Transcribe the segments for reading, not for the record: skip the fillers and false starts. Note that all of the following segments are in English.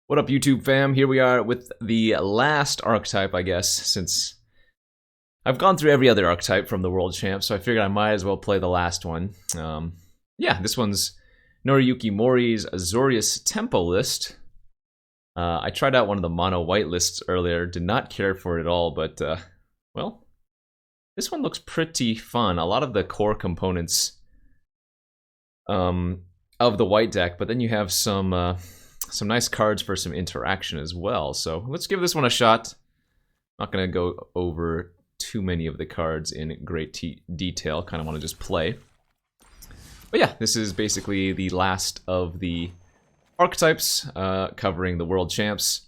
What up, YouTube fam? Here we are with the last archetype, I guess, since I've gone through every other archetype from the World Champ, so I figured I might as well play the last one. Yeah, this one's Noriyuki Mori's Azorius tempo list. I tried out one of the mono white lists earlier, did not care for it at all, but, well, this one looks pretty fun. A lot of the core components of the white deck, but then you have some nice cards for some interaction as well. So let's give this one a shot. Not going to go over too many of the cards in great detail. Kind of want to just play. But yeah, this is basically the last of the archetypes covering the World Champs.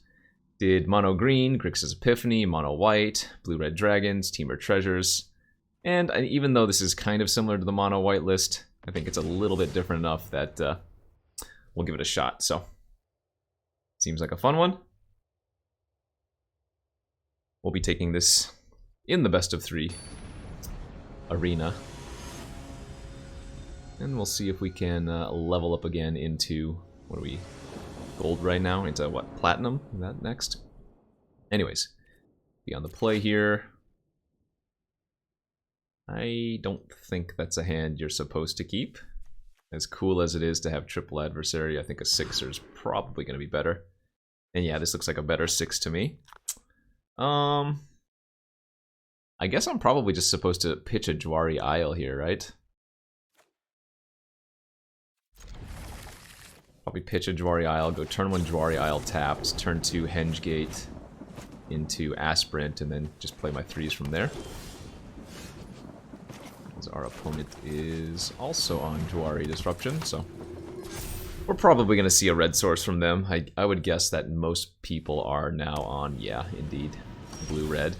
Did Mono Green, Grixis Epiphany, Mono White, Blue Red Dragons, Temur Treasures. And even though this is kind of similar to the Mono White list, I think it's a little bit different enough that we'll give it a shot. So seems like a fun one. We'll be taking this in the best of 3 arena. And we'll see if we can level up again into, what are we, gold right now? Into what, platinum? Is that next? Anyways, be on the play here. I don't think that's a hand you're supposed to keep. As cool as it is to have triple adversary, I think a 6er is probably going to be better. And yeah, this looks like a better 6 to me. I guess I'm probably just supposed to pitch a Jwari Isle here, right? Probably pitch a Jwari Isle, go turn 1 Jwari Isle tapped, turn 2 Hengegate into Aspirant, and then just play my 3s from there. As our opponent is also on Jwari Disruption, so we're probably going to see a red source from them. I would guess that most people are now on, yeah, indeed, blue-red.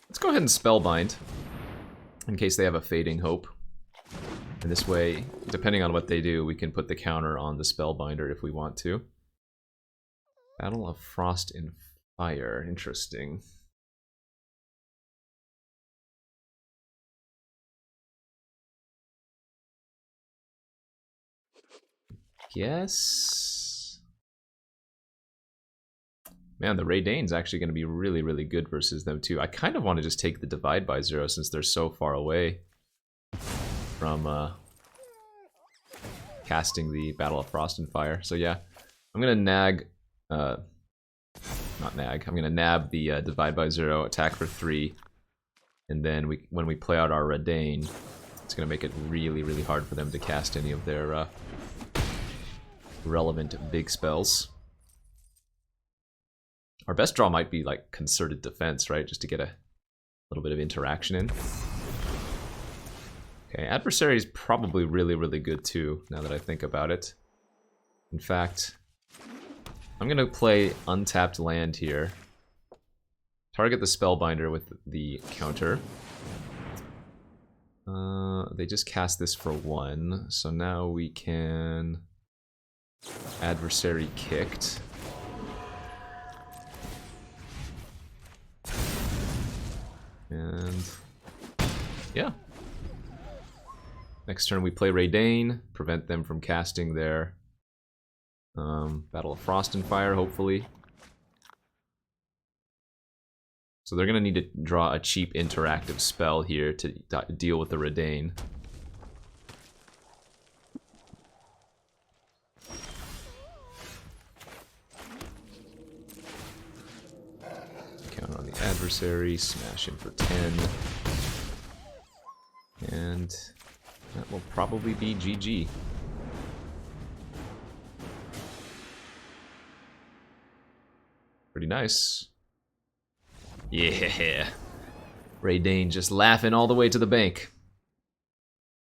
Let's go ahead and Spellbind, in case they have a Fading Hope. And this way, depending on what they do, we can put the counter on the Spellbinder if we want to. Battle of Frost and Fire, interesting. Guess. Man, the Raydane's actually going to be really, really good versus them too. I kind of want to just take the Divide by 0 since they're so far away from casting the Battle of Frost and Fire. So yeah, I'm going to nag, not nag, I'm going to nab the Divide by 0, attack for 3, and then when we play out our Raidane, it's going to make it really, really hard for them to cast any of their relevant big spells. Our best draw might be like Concerted Defense, right? Just to get a little bit of interaction in. Okay, Adversary is probably really, really good too, now that I think about it. In fact, I'm going to play Untapped Land here. Target the Spellbinder with the counter. They just cast this for 1, so now we can Adversary kicked. And yeah. Next turn we play Raidane, prevent them from casting their Battle of Frost and Fire, hopefully. So they're going to need to draw a cheap interactive spell here to deal with the Raidane. Count on the Adversary, smash in for 10. And that will probably be GG. Pretty nice. Yeah. Raidane just laughing all the way to the bank.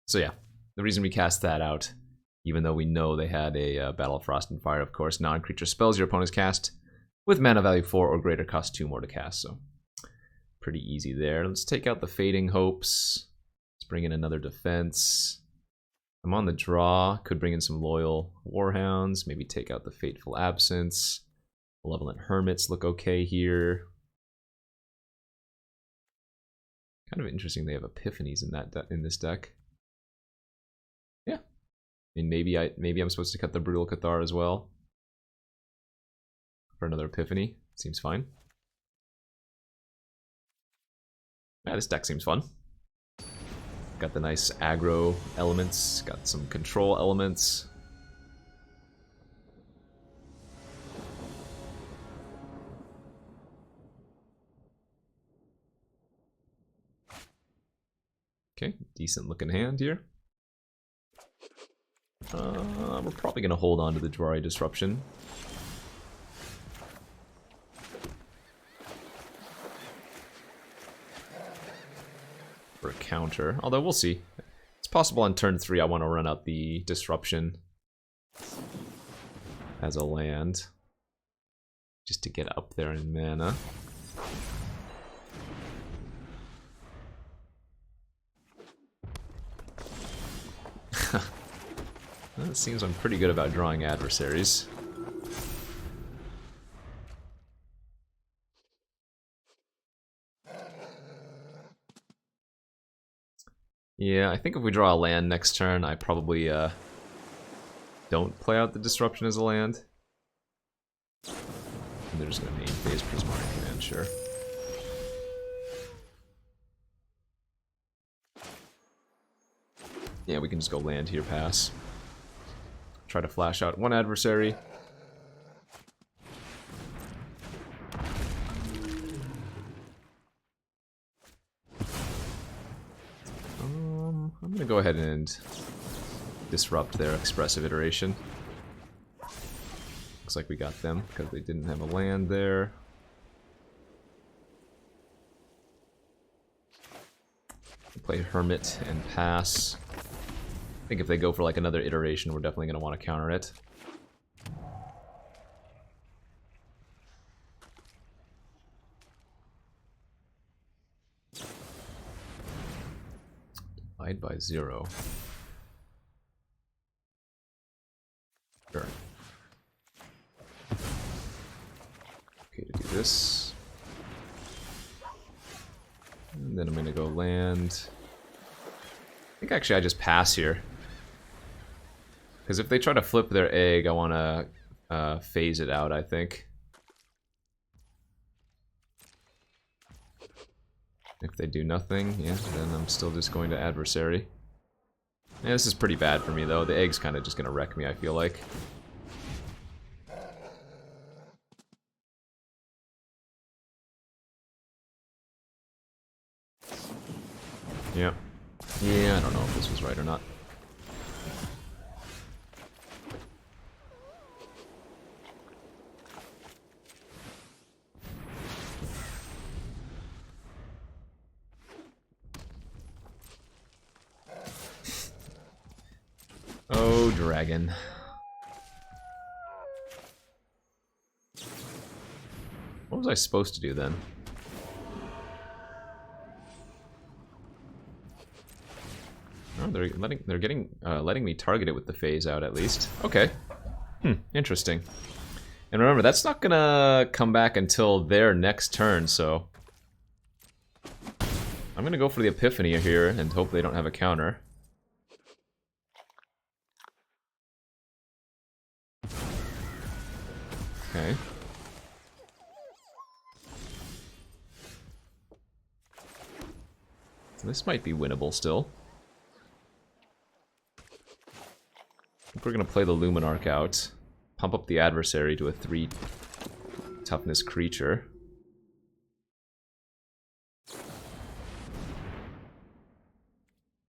So yeah, the reason we cast that out, even though we know they had a Battle of Frost and Fire, of course, non-creature spells your opponents cast with mana value 4 or greater cost 2 more to cast, so pretty easy there. Let's take out the Fading Hopes. Let's bring in another defense. I'm on the draw, could bring in some Loyal Warhounds, maybe take out the Fateful Absence. Malevolent Hermits look okay here. Kind of interesting they have Epiphanies in this deck. I mean, maybe I'm supposed to cut the Brutal Cathar as well for another Epiphany. Seems fine. Yeah, this deck seems fun. Got the nice aggro elements, got some control elements. Okay, decent looking hand here. We're probably going to hold on to the Jwari Disruption. For a counter, although we'll see. It's possible on turn 3 I want to run out the Disruption as a land. Just to get up there in mana. It seems I'm pretty good about drawing adversaries. Yeah, I think if we draw a land next turn, I probably don't play out the Disruption as a land. And they're just going to main phase Prismatic Command, sure. Yeah, we can just go land here, pass. Try to flash out one adversary. I'm gonna go ahead and disrupt their expressive iteration. Looks like we got them because they didn't have a land there. Play Hermit and pass. I think if they go for like another iteration, we're definitely going to want to counter it. Divide by 0. Sure. Okay, to do this. And then I'm going to go land. I think actually I just pass here. Because if they try to flip their egg, I want to phase it out, I think. If they do nothing, yeah, then I'm still just going to adversary. Yeah, this is pretty bad for me, though. The egg's kind of just going to wreck me, I feel like. Yeah. Yeah, I don't know if this was right or not. Oh, dragon. What was I supposed to do then? Oh, they're letting me target it with the phase out at least. Okay. Interesting. And remember, that's not gonna come back until their next turn, so I'm gonna go for the Epiphany here and hope they don't have a counter. Okay. So this might be winnable still. I think we're gonna play the Luminarch out. Pump up the adversary to a 3 toughness creature.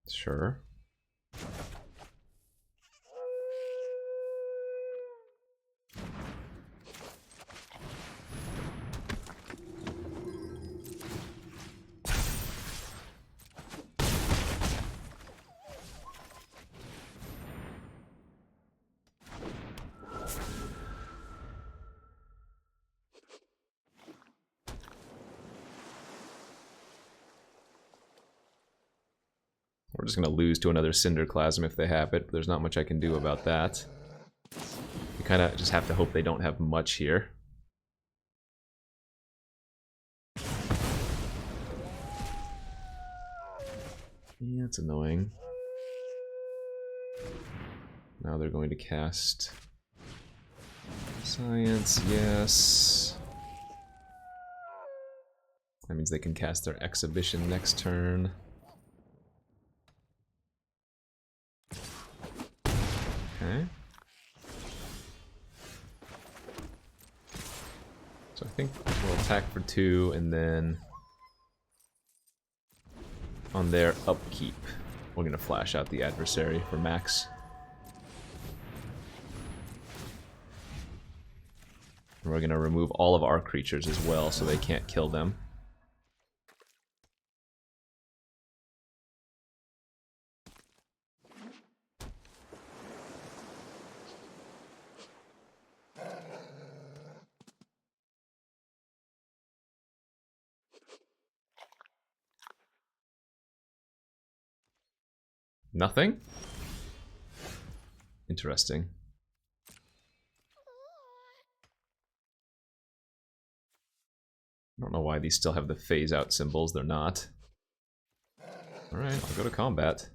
Sure. We're just going to lose to another Cinderclasm if they have it. There's not much I can do about that. You kind of just have to hope they don't have much here. Yeah, it's annoying. Now they're going to cast Science, yes. That means they can cast their Exhibition next turn. Okay. So I think we'll attack for 2, and then on their upkeep, we're going to flash out the adversary for max. We're going to remove all of our creatures as well, so they can't kill them. Nothing? Interesting. I don't know why these still have the phase out symbols, they're not. Alright, I'll go to combat.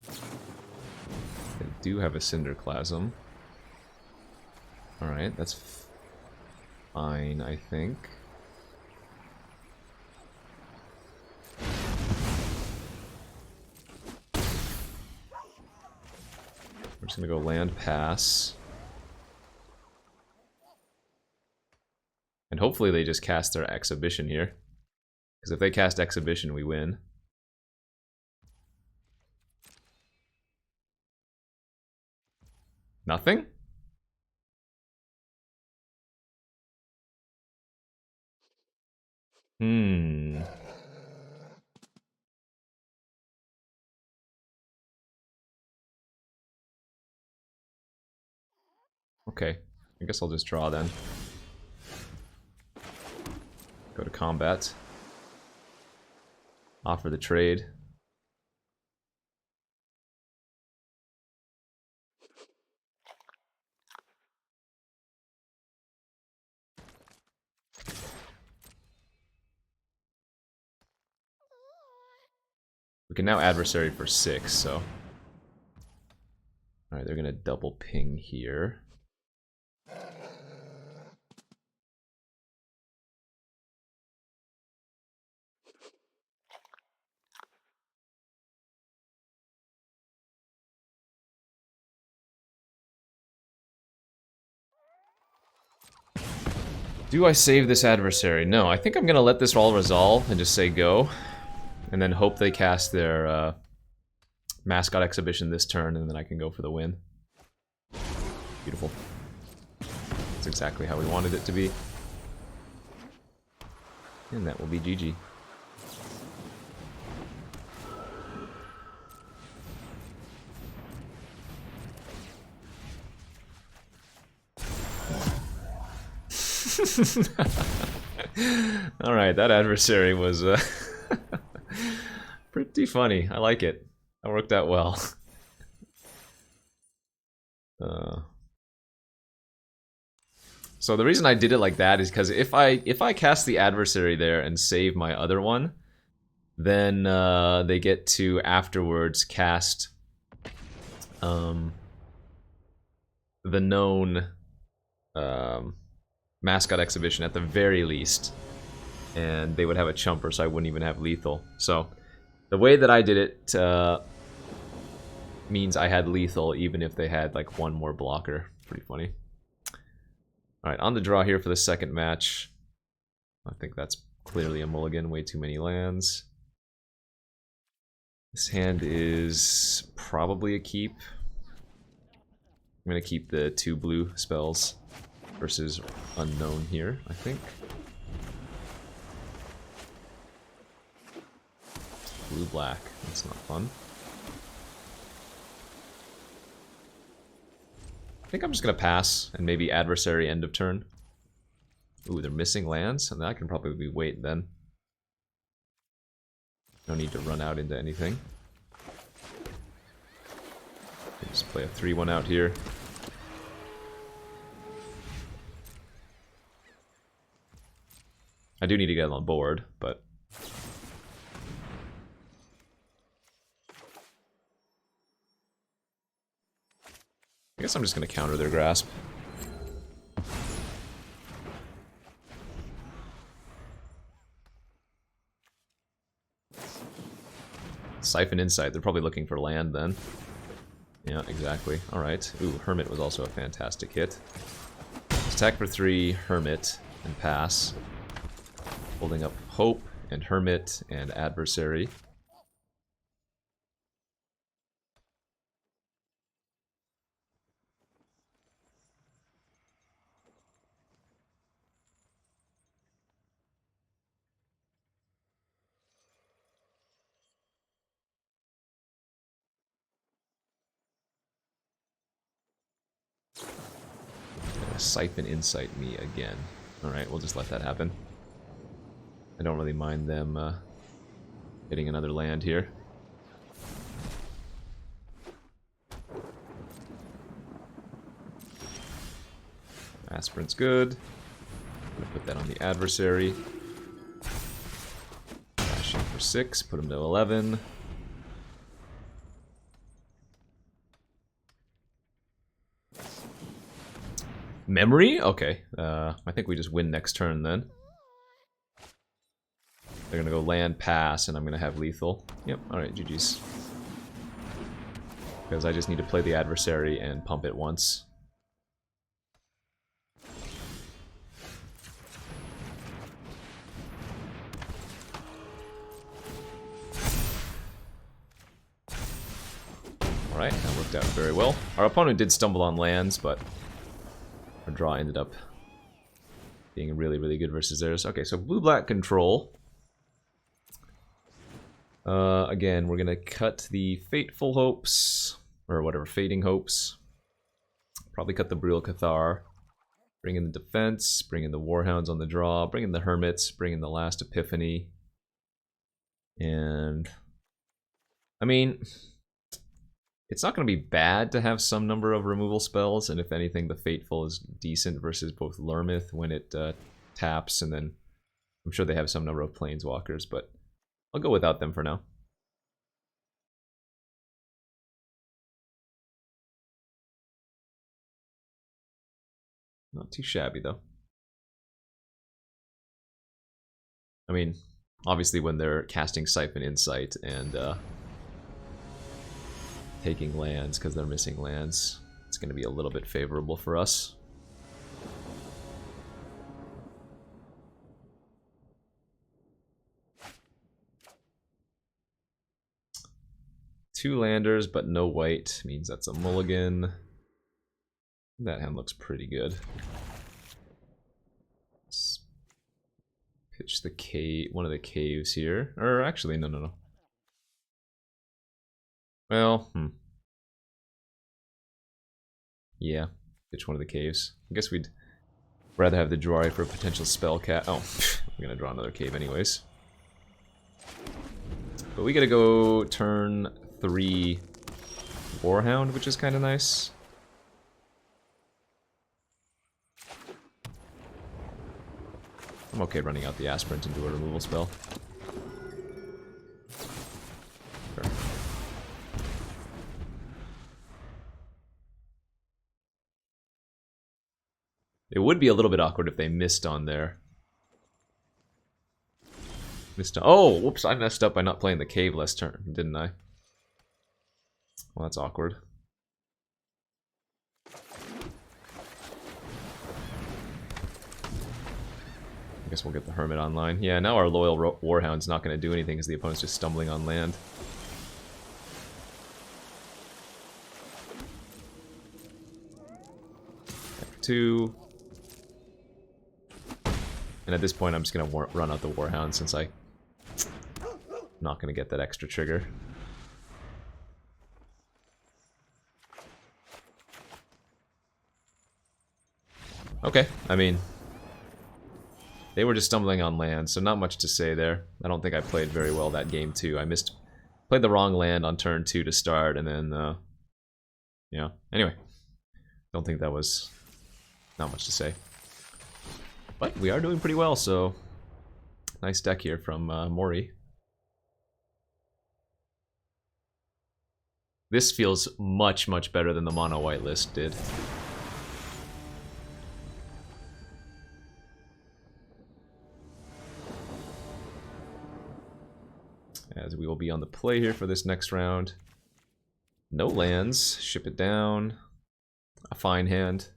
They do have a Cinderclasm. Alright, that's fine, I think. We're just gonna go land pass. And hopefully they just cast their Exhibition here. Because if they cast Exhibition, we win. Nothing? Okay, I guess I'll just draw then. Go to combat. Offer the trade. We can now adversary for 6, so... Alright, they're gonna double ping here. Do I save this adversary? No, I think I'm gonna let this all resolve and just say go. And then hope they cast their Mascot Exhibition this turn, and then I can go for the win. Beautiful. That's exactly how we wanted it to be. And that will be GG. Alright, that adversary was pretty funny. I like it. That worked out well. So the reason I did it like that is because if I cast the adversary there and save my other one, then they get to afterwards cast the known Mascot Exhibition at the very least, and they would have a chumper, so I wouldn't even have lethal. So the way that I did it means I had lethal even if they had like one more blocker. Pretty funny. Alright, on the draw here for the second match. I think that's clearly a mulligan, way too many lands. This hand is probably a keep. I'm gonna keep the 2 blue spells versus unknown here, I think. Blue-black, that's not fun. I think I'm just gonna pass and maybe adversary end of turn. Ooh, they're missing lands, and I can probably wait then. No need to run out into anything. Just play a 3-1 out here. I do need to get on board, but... guess I'm just going to counter their grasp. Siphon Insight. They're probably looking for land then. Yeah, exactly. Alright. Ooh, Hermit was also a fantastic hit. Attack for 3, Hermit, and pass. Holding up Hope, and Hermit, and Adversary. Siphon Insight me again. Alright, we'll just let that happen. I don't really mind them hitting another land here. Aspirant's good. I'm gonna put that on the Adversary. Dash in for 6, put him to 11. Memory? Okay. I think we just win next turn then. They're gonna go land, pass, and I'm gonna have lethal. Yep, alright, GG's. Because I just need to play the Adversary and pump it once. Alright, that worked out very well. Our opponent did stumble on lands, but our draw ended up being really, really good versus theirs. Okay, so blue-black control. Again, we're gonna cut the Fateful Hopes, or whatever, Fading Hopes. Probably cut the Breel Cathar. Bring in the defense, bring in the Warhounds on the draw, bring in the Hermits, bring in the last Epiphany. And I mean, it's not going to be bad to have some number of removal spells, and if anything, the Fateful is decent versus both Lermith when it taps, and then I'm sure they have some number of Planeswalkers, but I'll go without them for now. Not too shabby, though. I mean, obviously when they're casting Siphon Insight and taking lands because they're missing lands, it's going to be a little bit favorable for us. Two landers, but no white, means that's a mulligan. That hand looks pretty good. Let's pitch the cave, one of the caves here. Or actually, no. Well, yeah, pitch one of the caves. I guess we'd rather have the draw for a potential spell cat. Oh, I'm gonna draw another cave anyways. But we gotta go turn 3 Warhound, which is kind of nice. I'm okay running out the Aspirant into a removal spell. Sure. It would be a little bit awkward if they missed on there. Oh, whoops, I messed up by not playing the cave last turn, didn't I? Well, that's awkward. I guess we'll get the Hermit online. Yeah, now our loyal Warhound's not going to do anything because the opponent's just stumbling on land. F2. And at this point, I'm just going to run out the Warhound since I'm not going to get that extra trigger. Okay, I mean, they were just stumbling on land, so not much to say there. I don't think I played very well that game too. I played the wrong land on turn 2 to start, and then, yeah. Anyway, don't think that was not much to say. But we are doing pretty well, so nice deck here from Mori. This feels much, much better than the mono white list did. As we will be on the play here for this next round. No lands, ship it down. A fine hand.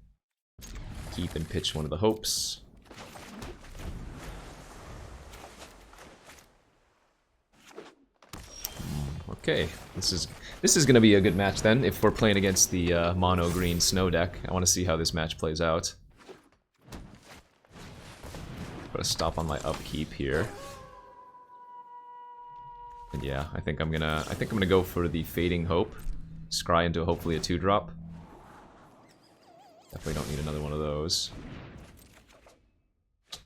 Keep and pitch one of the hopes. Okay, this is gonna be a good match then. If we're playing against the mono green snow deck, I want to see how this match plays out. Put a stop on my upkeep here. And yeah, I think I'm gonna go for the Fading Hope. Scry into hopefully a 2-drop. Definitely don't need another one of those.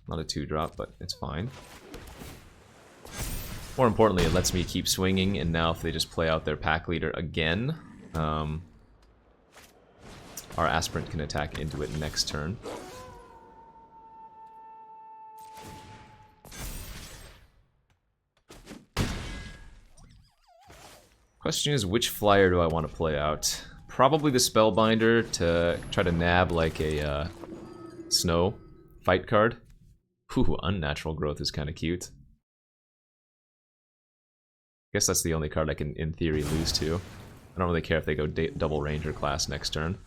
Not a 2-drop, but it's fine. More importantly, it lets me keep swinging, and now if they just play out their pack leader again, our aspirant can attack into it next turn. Question is, which flyer do I want to play out? Probably the Spellbinder to try to nab like a snow fight card. Ooh, Unnatural Growth is kind of cute. I guess that's the only card I can, in theory, lose to. I don't really care if they go double Ranger class next turn.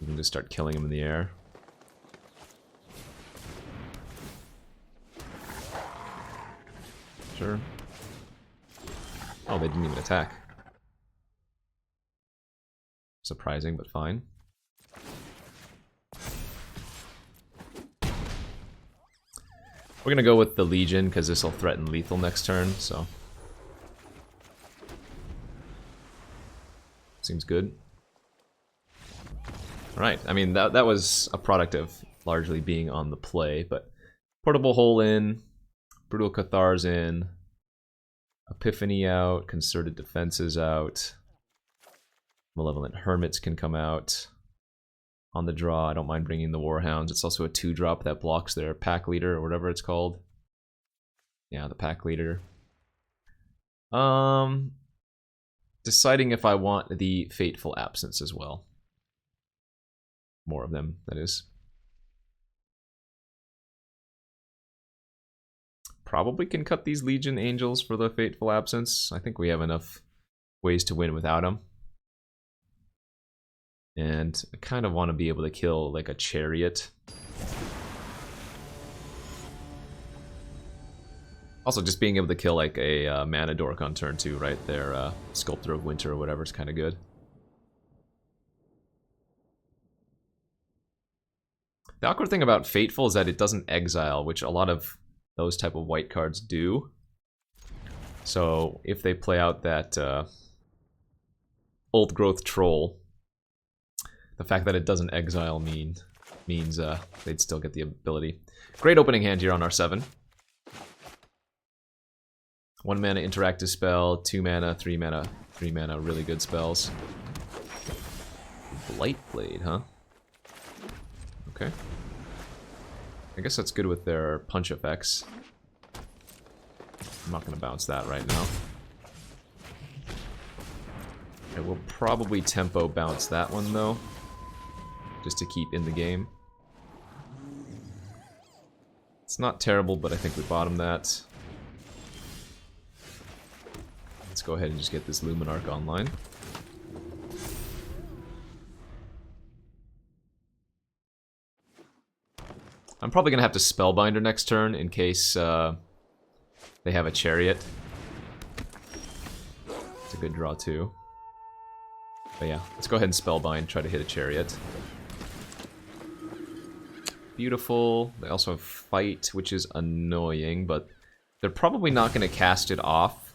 You can just start killing them in the air. Sure. Oh, they didn't even attack. Surprising, but fine. We're gonna go with the Legion, because this will threaten lethal next turn, so... Seems good. Alright, I mean, that was a product of largely being on the play, but... Portable Hole in, Brutal Cathars in, Epiphany out, Concerted Defenses out, Malevolent Hermits can come out. On the draw, I don't mind bringing the Warhounds. It's also a 2-drop that blocks their pack leader, or whatever it's called. Yeah, the pack leader. Deciding if I want the Fateful Absence as well. More of them, that is. Probably can cut these Legion Angels for the Fateful Absence. I think we have enough ways to win without them. And I kind of want to be able to kill like a Chariot. Also, just being able to kill like a Mana Dork on turn 2, right? Their Sculptor of Winter or whatever is kind of good. The awkward thing about Fateful is that it doesn't exile, which a lot of those type of white cards do. So if they play out that Old Growth Troll, the fact that it doesn't exile means they'd still get the ability. Great opening hand here on our 7. 1 mana interactive spell, 2 mana, 3 mana, 3 mana, really good spells. Blightblade, huh? Okay. I guess that's good with their punch effects. I'm not going to bounce that right now. I will probably tempo bounce that one though, just to keep in the game. It's not terrible, but I think we bottom that. Let's go ahead and just get this Luminarch online. I'm probably going to have to Spellbinder next turn in case they have a Chariot. It's a good draw too. But yeah, let's go ahead and Spellbind, try to hit a Chariot. Beautiful. They also have Fight, which is annoying, but they're probably not going to cast it off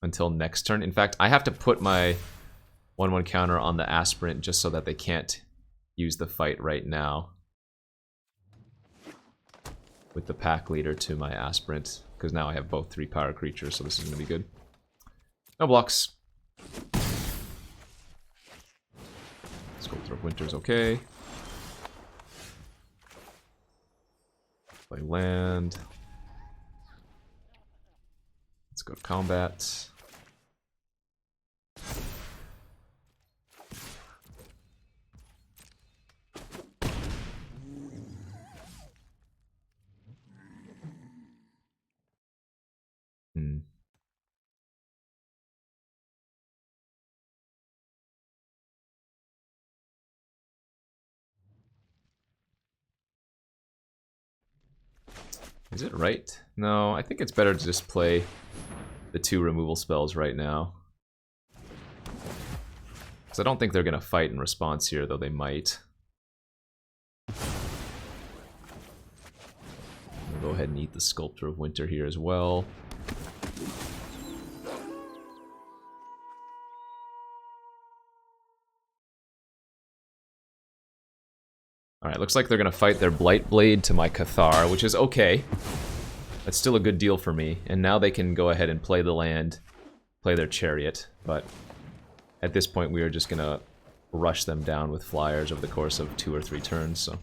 until next turn. In fact, I have to put my 1/1 counter on the Aspirant just so that they can't use the Fight right now with the pack leader to my Aspirant, because now I have both 3-power creatures, so this is going to be good. No blocks. Sculptor of Winter's okay. Play land. go to combat. Is it right? No, I think it's better to just play the 2 removal spells right now. Because I don't think they're going to fight in response here, though they might. I'll go ahead and eat the Sculptor of Winter here as well. Alright, looks like they're going to fight their Blight Blade to my Cathar, which is okay. That's still a good deal for me. And now they can go ahead and play the land, play their Chariot. But at this point, we are just going to rush them down with flyers over the course of 2 or 3 turns, so.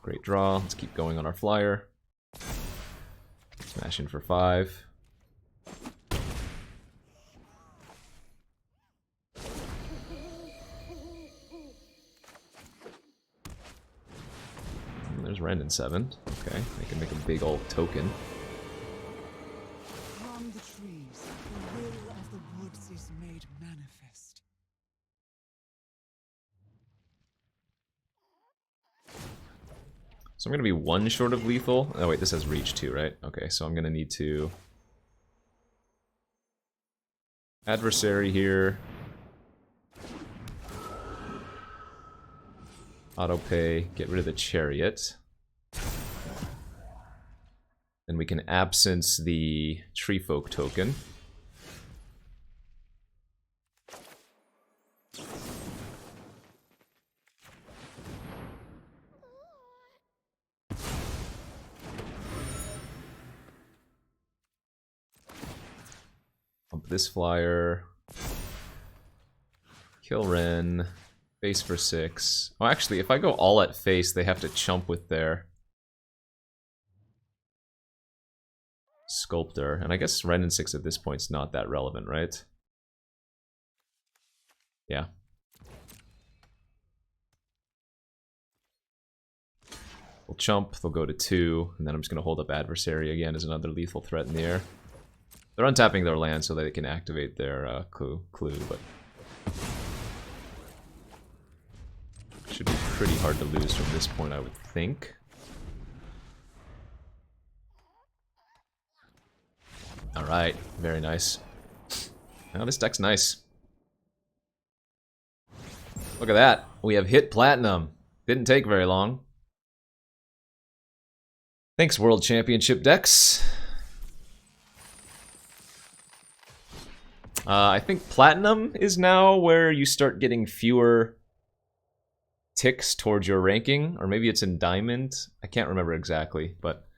Great draw. Let's keep going on our flyer. Smash in for 5. There's Ren in 7. Okay, they can make a big old token. From the trees, the will of the woods is made manifest. So I'm going to be 1 short of lethal. Oh wait, this has reach too, right? Okay, so I'm going to need to... Adversary here. Autopay, get rid of the Chariot. Then we can absence the Tree Folk token. Pump this flyer. Kill Ren. Face for 6. Oh, actually, if I go all at face, they have to chump with their Sculptor. And I guess Ren in 6 at this point is not that relevant, right? Yeah. We'll chump, they'll go to 2, and then I'm just going to hold up Adversary again as another lethal threat in the air. They're untapping their land so that they can activate their clue, but... should be pretty hard to lose from this point, I would think. Alright, very nice. Now this deck's nice. Look at that. We have hit platinum. Didn't take very long. Thanks, World Championship decks. I think platinum is now where you start getting fewer ticks towards your ranking, or maybe it's in diamond. I can't remember exactly, but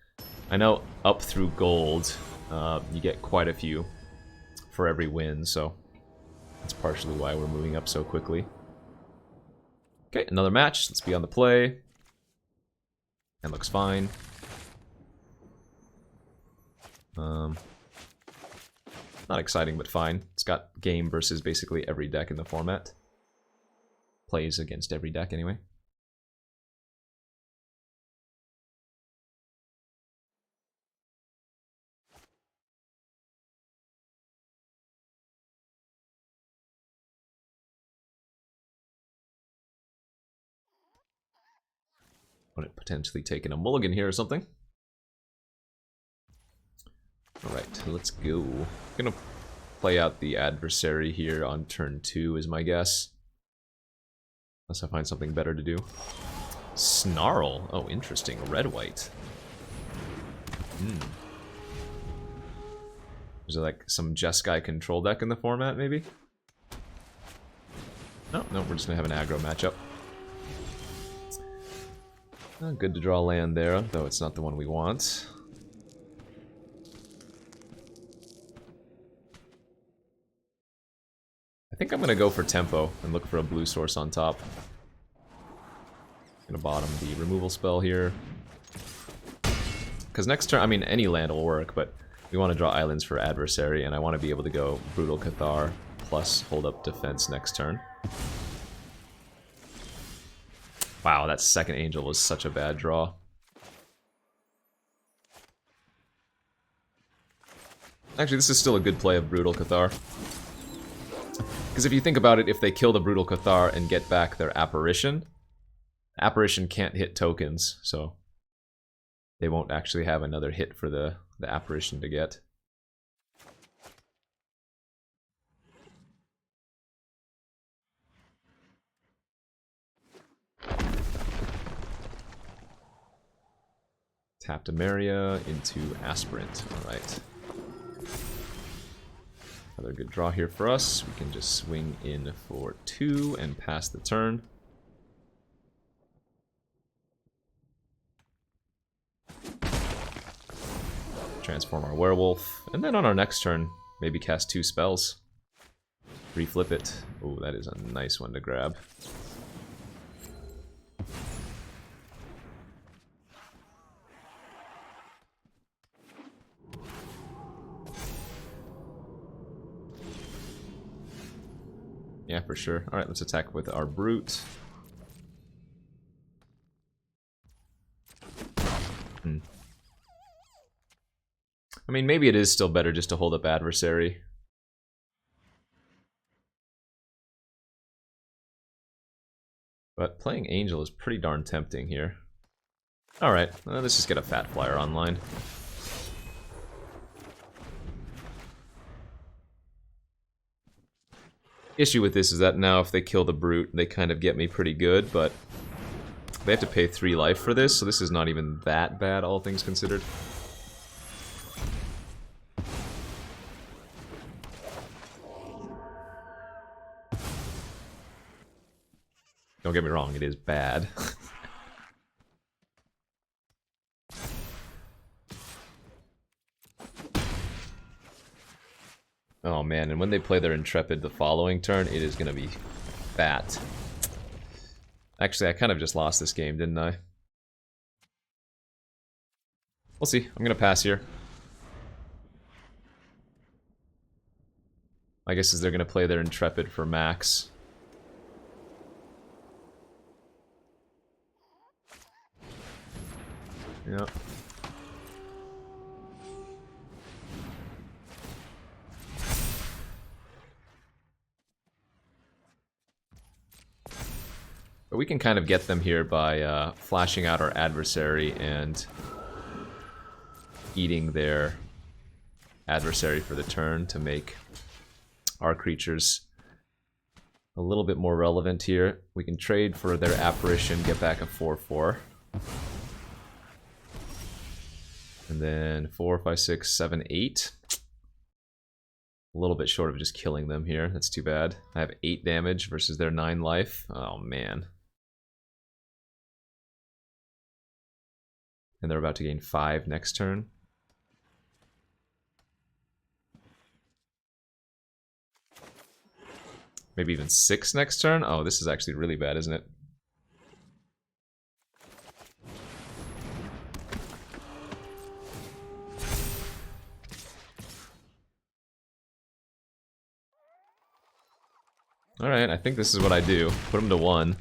I know up through gold, you get quite a few for every win, so that's partially why we're moving up so quickly. Okay, another match. Let's be on the play. And looks fine. Not exciting, but fine. It's got game versus basically every deck in the format. Plays against every deck anyway. Would it potentially taking a mulligan here or something? Alright, let's go. I'm gonna play out the Adversary here on turn 2 is my guess. Unless I find something better to do. Snarl. Oh, interesting. Red-white. Is there like some Jeskai control deck in the format, maybe? No, we're just gonna have an aggro matchup. Good to draw land there, though it's not the one we want. I think I'm gonna go for tempo and look for a blue source on top. Gonna bottom the removal spell here. because next turn, I mean, any land will work, but we want to draw islands for adversary, and I want to be able to go Brutal Cathar plus hold up defense next turn. Wow, that second angel was such a bad draw. Actually, this is still a good play of Brutal Cathar. Because if you think about it, if they kill the Brutal Cathar and get back their Apparition, Apparition can't hit tokens, so they won't actually have another hit for the Apparition to get. Tap Demaria into Aspirant. Alright. Another good draw here for us. We can just swing in for 2 and pass the turn. Transform our werewolf, and then on our next turn, maybe cast 2 spells. Reflip it. Oh, that is a nice one to grab. Yeah, for sure. Alright, let's attack with our Brute. I mean, maybe it is still better just to hold up adversary. But playing Angel is pretty darn tempting here. Alright, let's just get a Fat Flyer online. Issue with this is that now if they kill the Brute, they kind of get me pretty good, but they have to pay 3 life for this, so this is not even that bad, all things considered. Don't get me wrong, it is bad. Oh man, and when they play their Intrepid the following turn, it is going to be fat. Actually, I kind of just lost this game, didn't I? We'll see. I'm going to pass here. My guess is they're going to play their Intrepid for max. Yep. But we can kind of get them here by flashing out our adversary and eating their adversary for the turn to make our creatures a little bit more relevant here. We can trade for their Apparition, get back a 4/4. And then 4, 5, 6, 7, 8. A little bit short of just killing them here. That's too bad. I have 8 damage versus their 9 life. Oh man. And they're about to gain 5 next turn. Maybe even 6 next turn? Oh, this is actually really bad, isn't it? Alright, I think this is what I do. Put them to 1.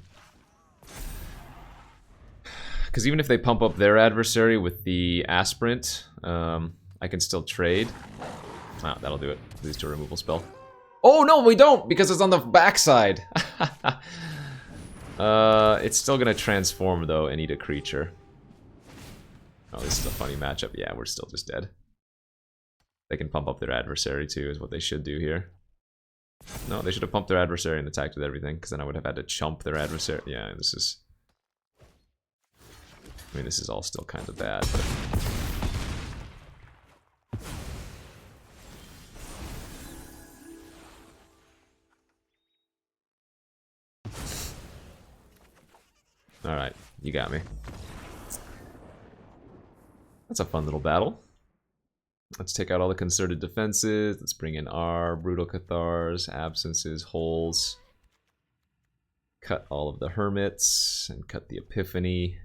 Because even if they pump up their adversary with the Aspirant, I can still trade. Ah, that'll do it. Leads to a removal spell. Oh, no, we don't! Because it's on the backside! It's still gonna transform, though, and eat a creature. Oh, this is a funny matchup. Yeah, we're still just dead. They can pump up their adversary, too, is what they should do here. No, they should have pumped their adversary and attacked with everything, because then I would have had to chump their adversary. Yeah, this is... I mean, this is all still kind of bad, but... Alright, you got me. That's a fun little battle. Let's take out all the concerted defenses. Let's bring in our Brutal Cathars, Absences, Holes. Cut all of the Hermits, and cut the Epiphany.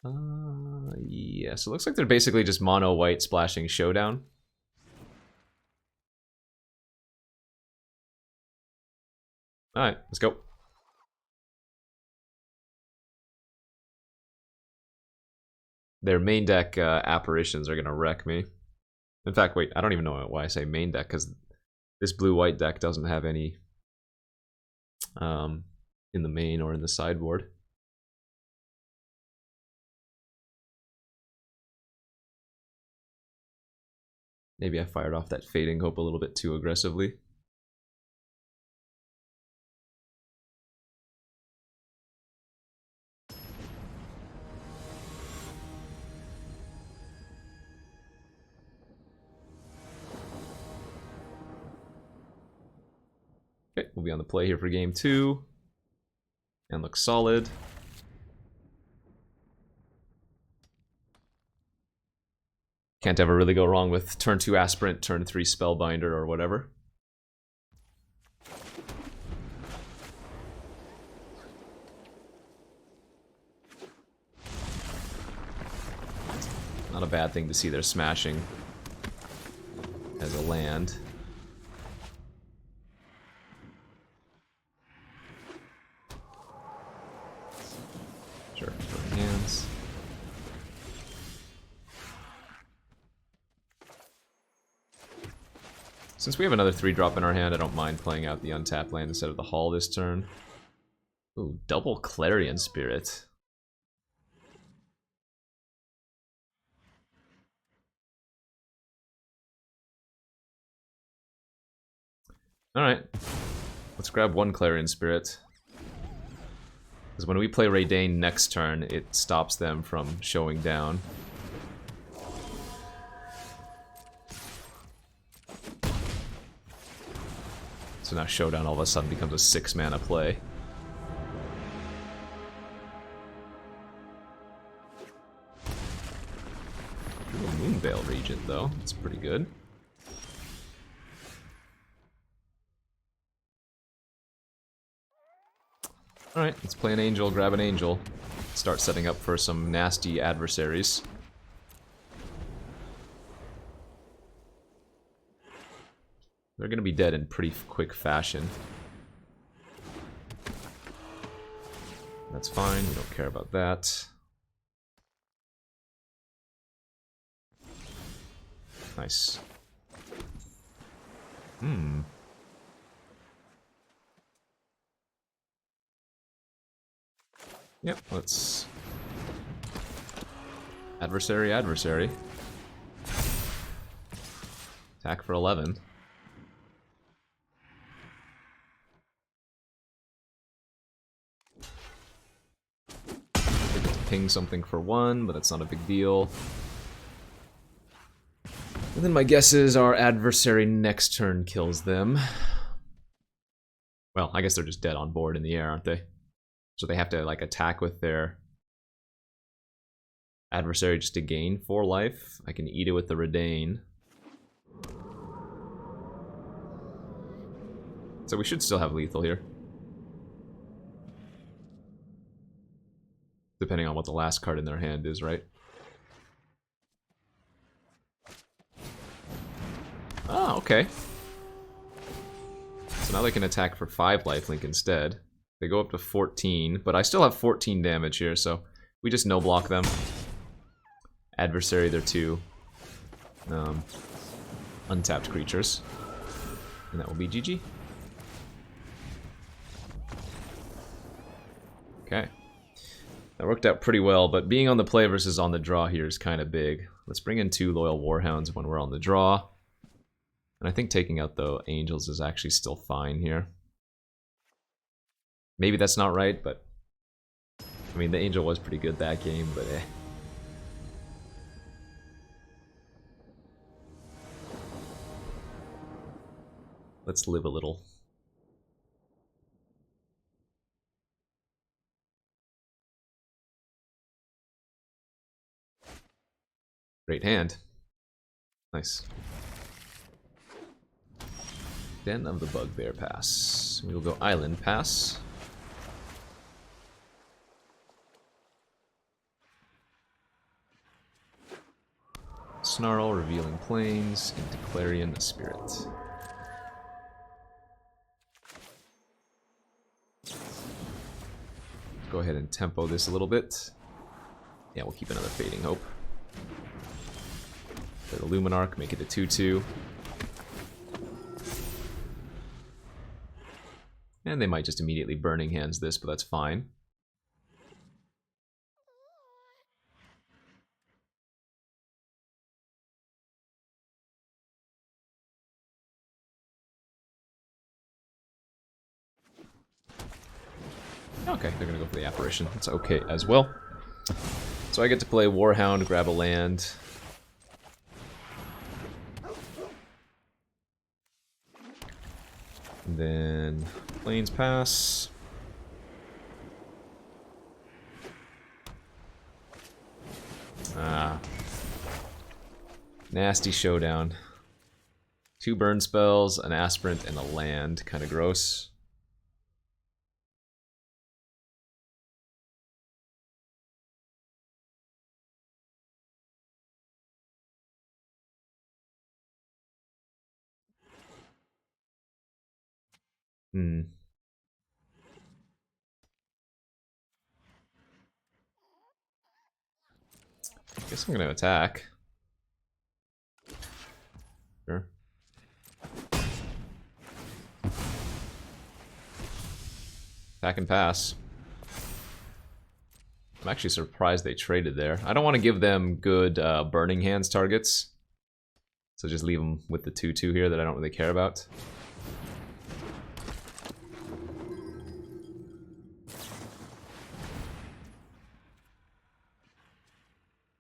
Yeah, so it looks like they're basically just mono white splashing Showdown. Alright, let's go. Their main deck apparitions are gonna wreck me. In fact, wait, I don't even know why I say main deck, because this blue-white deck doesn't have any in the main or in the sideboard. Maybe I fired off that Fading Hope a little bit too aggressively. Okay, we'll be on the play here for game 2. And look solid. Can't ever really go wrong with turn 2 Aspirant, turn 3 Spellbinder, or whatever. Not a bad thing to see they're smashing as a land. Sure, for hands. Since we have another 3-drop in our hand, I don't mind playing out the untapped land instead of the Hall this turn. Ooh, double Clarion Spirit. Alright. Let's grab one Clarion Spirit. Because when we play Raidane next turn, it stops them from showing down. So now Showdown all of a sudden becomes a 6-mana play. Ooh, Moonveil Regent, though. That's pretty good. Alright, let's play an Angel, grab an Angel. Start setting up for some nasty adversaries. They're gonna be dead in pretty quick fashion. That's fine, we don't care about that. Nice. Yep, let's... Adversary, adversary. Attack for 11. Ping something for 1, but that's not a big deal. And then my guess is our adversary next turn kills them. Well, I guess they're just dead on board in the air, aren't they? So they have to, like, attack with their adversary just to gain 4 life. I can eat it with the Redain. So we should still have lethal here. Depending on what the last card in their hand is, right? Ah, okay. So now they can attack for 5 lifelink instead. They go up to 14, but I still have 14 damage here, so we just no-block them. Adversary, they're 2 untapped creatures. And that will be GG. Okay. That worked out pretty well, but being on the play versus on the draw here is kind of big. Let's bring in 2 Loyal Warhounds when we're on the draw. And I think taking out the Angels is actually still fine here. Maybe that's not right, but... I mean, the Angel was pretty good that game, but eh. Let's live a little. Great hand. Nice. Den of the Bugbear pass. We'll go Island pass. Snarl, Revealing Plains, into Clarion Spirit. Go ahead and tempo this a little bit. Yeah, we'll keep another Fading Hope. Play the Luminarch, make it a 2/2. And they might just immediately Burning Hands this, but that's fine. Okay, they're gonna go for the Apparition. That's okay as well. So I get to play Warhound, grab a land. And then Plains pass. Ah. Nasty showdown. 2 burn spells, an aspirant, and a land. Kinda gross. Guess I'm gonna attack. Sure. Attack and pass. I'm actually surprised they traded there. I don't want to give them good Burning Hands targets. So just leave them with the 2/2 here that I don't really care about.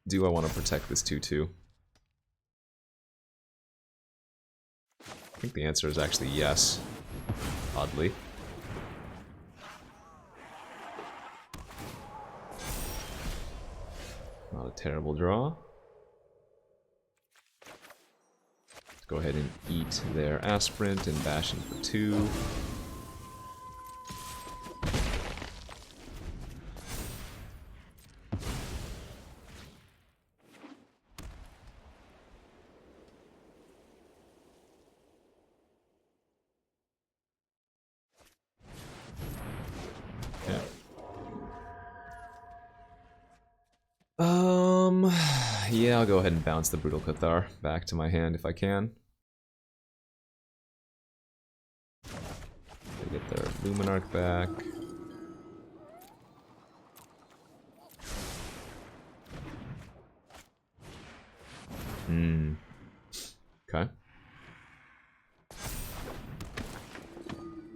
Do I want to protect this 2/2? I think the answer is actually yes. Oddly. Not a terrible draw. Let's go ahead and eat their aspirant and bash in for 2. Yeah, I'll go ahead and bounce the Brutal Cathar back to my hand if I can. They get their Luminarch back. Okay.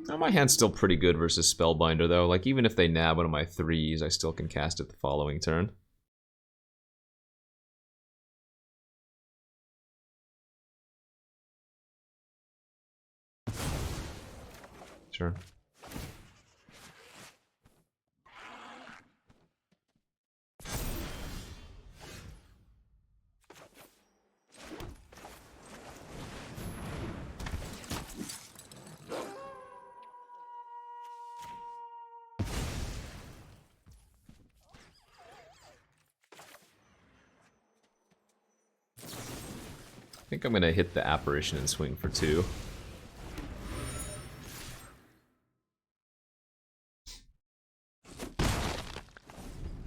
Now my hand's still pretty good versus Spellbinder though. Like even if they nab one of my 3s, I still can cast it the following turn. Sure. I think I'm gonna hit the Apparition and swing for 2.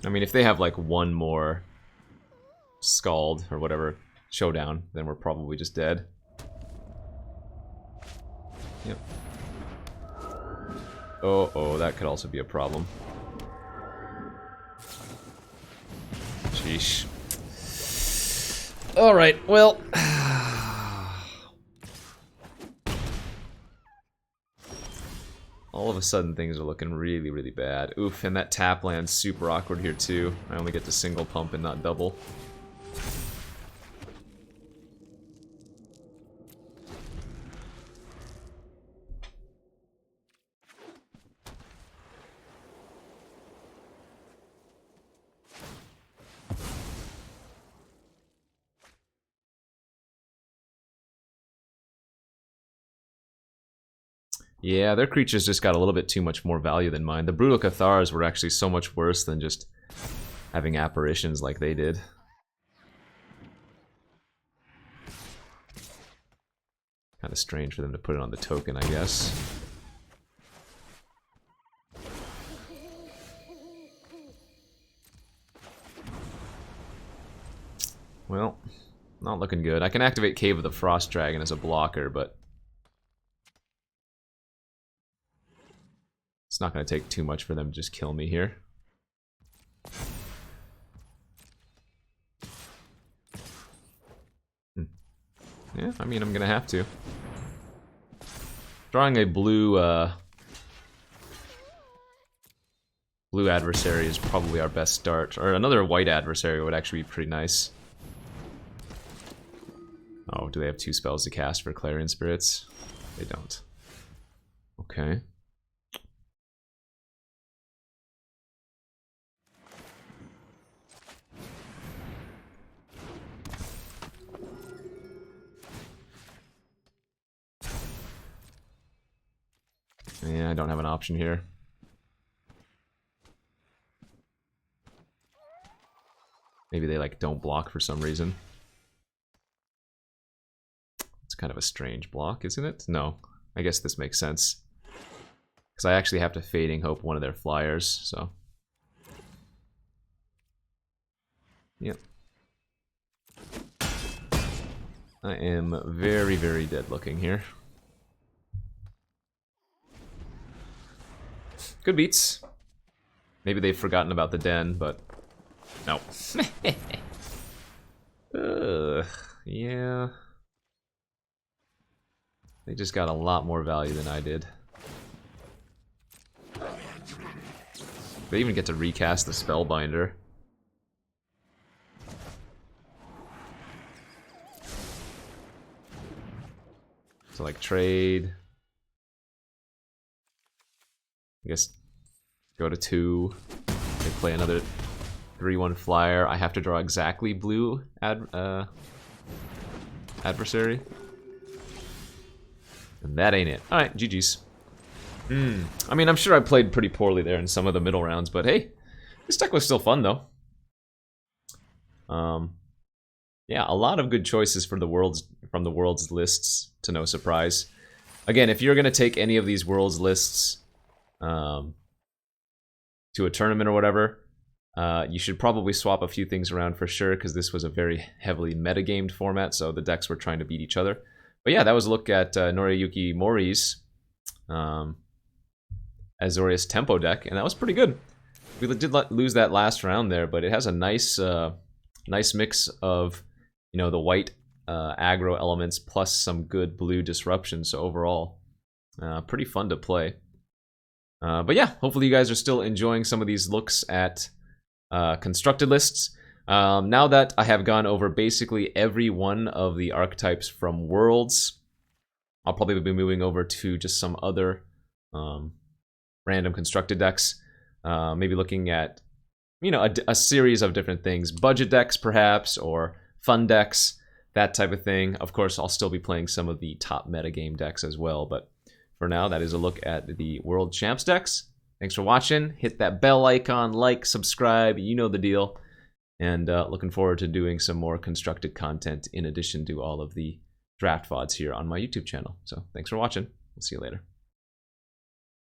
I mean, if they have like one more Scald or whatever showdown, then we're probably just dead. Yep. Oh, that could also be a problem. Sheesh. Alright, well. All of a sudden things are looking really, really bad. Oof, and that tap land's super awkward here too. I only get to single pump and not double. Yeah, their creatures just got a little bit too much more value than mine. The Brutal Cathars were actually so much worse than just having apparitions like they did. Kind of strange for them to put it on the token, I guess. Well, not looking good. I can activate Cave of the Frost Dragon as a blocker, but it's not going to take too much for them to just kill me here. Yeah, I mean, I'm going to have to. Drawing a blue adversary is probably our best start. Or another white adversary would actually be pretty nice. Oh, do they have 2 spells to cast for Clarion Spirits? They don't. Okay. Yeah, I don't have an option here. Maybe they like don't block for some reason. It's kind of a strange block, isn't it? No, I guess this makes sense. Because I actually have to Fading Hope one of their flyers, so. Yep. I am very, very dead looking here. Good beats. Maybe they've forgotten about the den, but no. Yeah. They just got a lot more value than I did. They even get to recast the Spellbinder. So like trade. I guess go to 2. They play another 3/1 flyer. I have to draw exactly blue adversary. And that ain't it. Alright, GG's. I mean, I'm sure I played pretty poorly there in some of the middle rounds, but hey, this deck was still fun though. Yeah, a lot of good choices for the from the world's lists, to no surprise. Again, if you're gonna take any of these world's lists to a tournament or whatever, you should probably swap a few things around for sure, because this was a very heavily metagamed format, so the decks were trying to beat each other. But yeah, that was a look at Noriyuki Mori's Azorius Tempo deck, and that was pretty good. We did lose that last round there, but it has a nice nice mix of, you know, the white aggro elements plus some good blue disruption, so overall pretty fun to play. But yeah, hopefully you guys are still enjoying some of these looks at constructed lists. Now that I have gone over basically every one of the archetypes from Worlds, I'll probably be moving over to just some other random constructed decks. Maybe looking at, you know, a series of different things. Budget decks, perhaps, or fun decks, that type of thing. Of course, I'll still be playing some of the top metagame decks as well, but for now, that is a look at the World Champs decks. Thanks for watching. Hit that bell icon, like, subscribe, you know the deal. And looking forward to doing some more constructed content in addition to all of the draft VODs here on my YouTube channel. So thanks for watching. We'll see you later.